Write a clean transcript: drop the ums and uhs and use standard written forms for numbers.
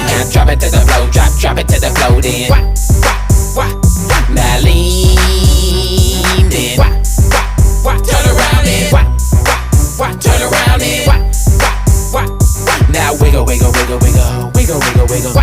Now drop it to the floor, drop it to the floor then. Now lean then. Turn around then. Turn around then. Now wiggle, wiggle, wiggle, wiggle, wiggle, wiggle, wiggle.